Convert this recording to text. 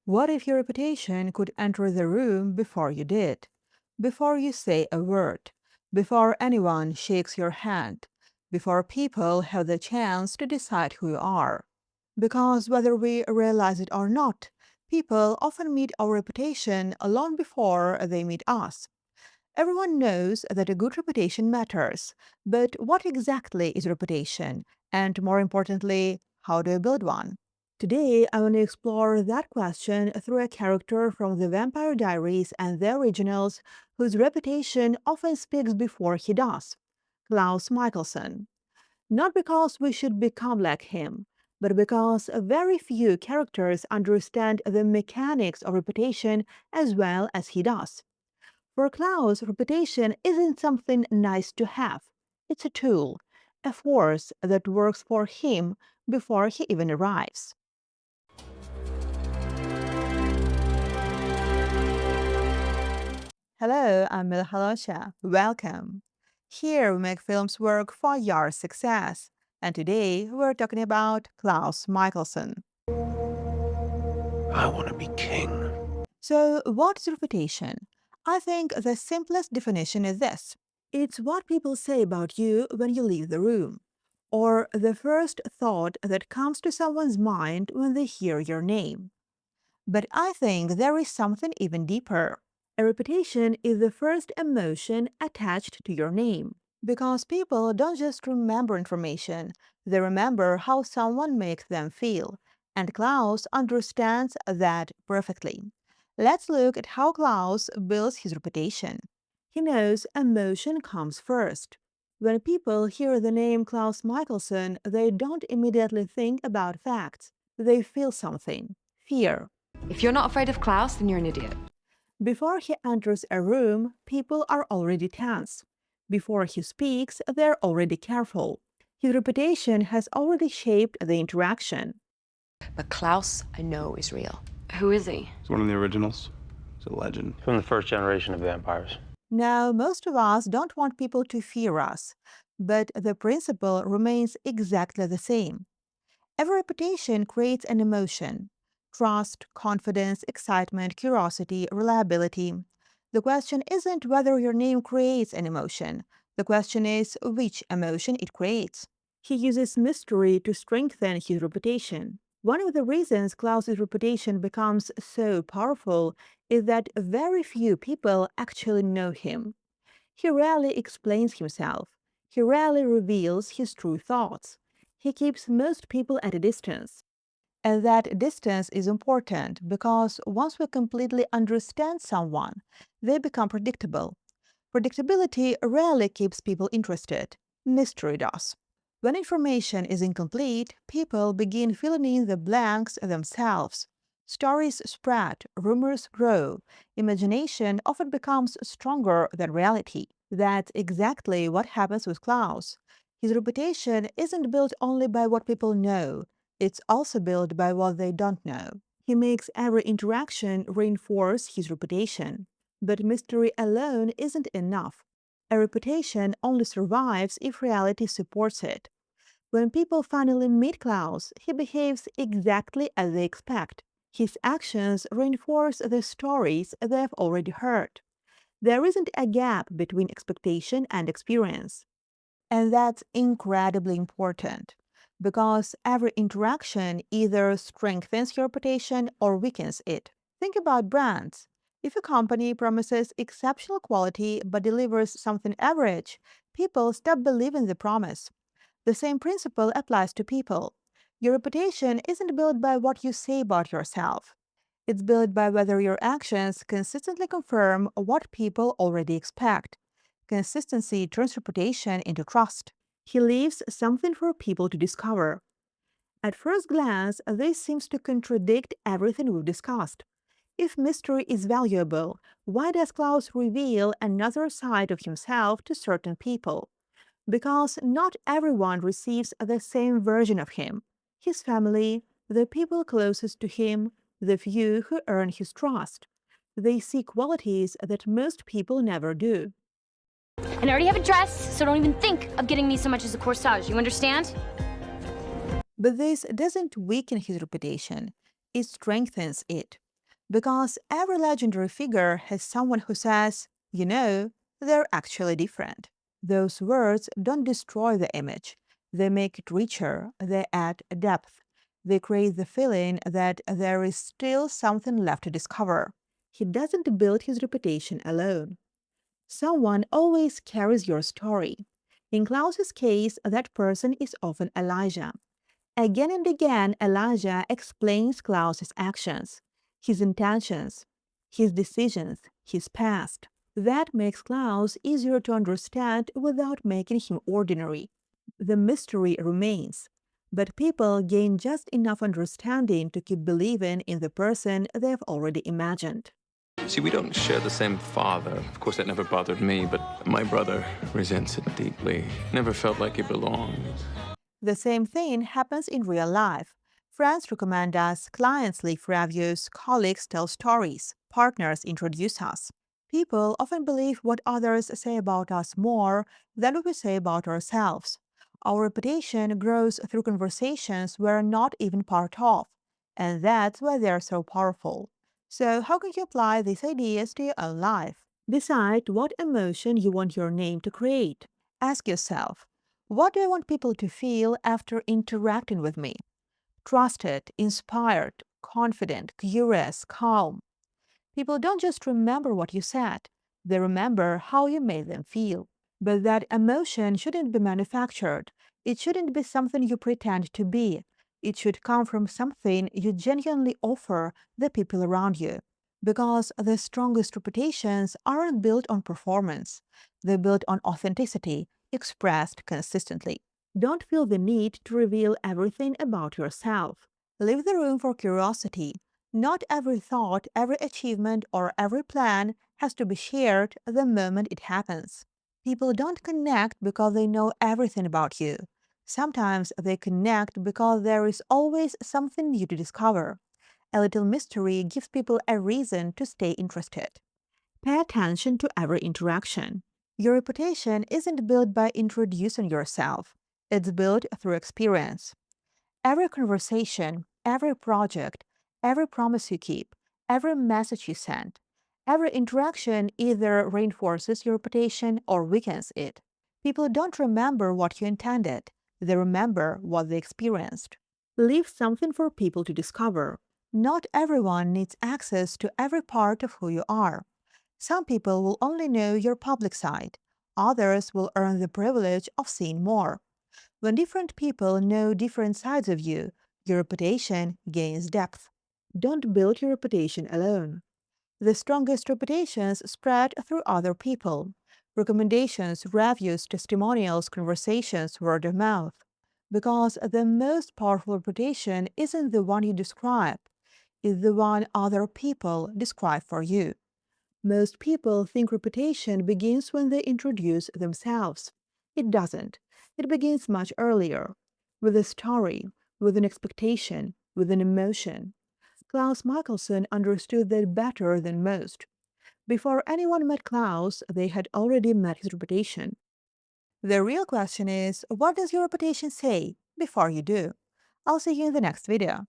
What if your reputation could enter the room before you did? Before you say a word? Before anyone shakes your hand? Before people have the chance to decide who you are? Because whether we realize it or not, people often meet our reputation long before they meet us. Everyone knows that a good reputation matters, but what exactly is reputation? And more importantly, how do you build one? Today, I want to explore that question through a character from the Vampire Diaries and the originals whose reputation often speaks before he does, Klaus Mikaelson. Not because we should become like him, but because very few characters understand the mechanics of reputation as well as he does. For Klaus, reputation isn't something nice to have. It's a tool, a force that works for him before he even arrives. Hello, I'm Mila Halosha. Welcome. Here we make films work for your success. And today we're talking about Klaus Mikaelson. I want to be king. So, what is reputation? I think the simplest definition is this: it's what people say about you when you leave the room, or the first thought that comes to someone's mind when they hear your name. But I think there is something even deeper. A reputation is the first emotion attached to your name. Because people don't just remember information, they remember how someone makes them feel. And Klaus understands that perfectly. Let's look at how Klaus builds his reputation. He knows emotion comes first. When people hear the name Klaus Mikaelson, they don't immediately think about facts. They feel something: fear. If you're not afraid of Klaus, then you're an idiot. Before he enters a room, people are already tense. Before he speaks, they're already careful. His reputation has already shaped the interaction. But Klaus, I know, is real. Who is he? He's one of the originals. He's a legend. From the first generation of vampires. Now, most of us don't want people to fear us, but the principle remains exactly the same. Every reputation creates an emotion: trust, confidence, excitement, curiosity, reliability. The question isn't whether your name creates an emotion. The question is which emotion it creates. He uses mystery to strengthen his reputation. One of the reasons Klaus's reputation becomes so powerful is that very few people actually know him. He rarely explains himself. He rarely reveals his true thoughts. He keeps most people at a distance. And that distance is important because once we completely understand someone, they become predictable. Predictability rarely keeps people interested. Mystery does. When information is incomplete, people begin filling in the blanks themselves. Stories spread, rumors grow, imagination often becomes stronger than reality. That's exactly what happens with Klaus. His reputation isn't built only by what people know, it's also built by what they don't know. He makes every interaction reinforce his reputation. But mystery alone isn't enough. A reputation only survives if reality supports it. When people finally meet Klaus, he behaves exactly as they expect. His actions reinforce the stories they've already heard. There isn't a gap between expectation and experience. And that's incredibly important because every interaction either strengthens your reputation or weakens it. Think about brands. If a company promises exceptional quality but delivers something average, people stop believing the promise. The same principle applies to people. Your reputation isn't built by what you say about yourself. It's built by whether your actions consistently confirm what people already expect. Consistency turns reputation into trust. He leaves something for people to discover. At first glance, this seems to contradict everything we've discussed. If mystery is valuable, why does Klaus reveal another side of himself to certain people? Because not everyone receives the same version of him. His family, the people closest to him, the few who earn his trust. They see qualities that most people never do. And I already have a dress, so don't even think of getting me so much as a corsage, you understand? But this doesn't weaken his reputation, it strengthens it. Because every legendary figure has someone who says, they're actually different. Those words don't destroy the image. They make it richer, they add depth. They create the feeling that there is still something left to discover. He doesn't build his reputation alone. Someone always carries your story. In Klaus's case, that person is often Elijah. Again and again, Elijah explains Klaus's actions, his intentions, his decisions, his past. That makes Klaus easier to understand without making him ordinary. The mystery remains, but people gain just enough understanding to keep believing in the person they've already imagined. See, we don't share the same father. Of course, that never bothered me, but my brother resents it deeply. Never felt like he belonged. The same thing happens in real life. Friends recommend us, clients leave reviews, colleagues tell stories, partners introduce us. People often believe what others say about us more than what we say about ourselves. Our reputation grows through conversations we're not even part of, and that's why they're so powerful. So, how can you apply these ideas to your own life? Decide what emotion you want your name to create. Ask yourself, what do I want people to feel after interacting with me? Trusted, inspired, confident, curious, calm. People don't just remember what you said, they remember how you made them feel. But that emotion shouldn't be manufactured. It shouldn't be something you pretend to be. It should come from something you genuinely offer the people around you. Because the strongest reputations aren't built on performance, they're built on authenticity, expressed consistently. Don't feel the need to reveal everything about yourself. Leave the room for curiosity. Not every thought, every achievement, or every plan has to be shared the moment it happens. People don't connect because they know everything about you. Sometimes they connect because there is always something new to discover. A little mystery gives people a reason to stay interested. Pay attention to every interaction. Your reputation isn't built by introducing yourself, it's built through experience. Every conversation, every project, every promise you keep, every message you send, every interaction either reinforces your reputation or weakens it. People don't remember what you intended, they remember what they experienced. Leave something for people to discover. Not everyone needs access to every part of who you are. Some people will only know your public side, others will earn the privilege of seeing more. When different people know different sides of you, your reputation gains depth. Don't build your reputation alone. The strongest reputations spread through other people. Recommendations, reviews, testimonials, conversations, word of mouth. Because the most powerful reputation isn't the one you describe, it's the one other people describe for you. Most people think reputation begins when they introduce themselves. It doesn't. It begins much earlier, with a story, with an expectation, with an emotion. Klaus Mikaelson understood that better than most. Before anyone met Klaus, they had already met his reputation. The real question is, what does your reputation say before you do? I'll see you in the next video.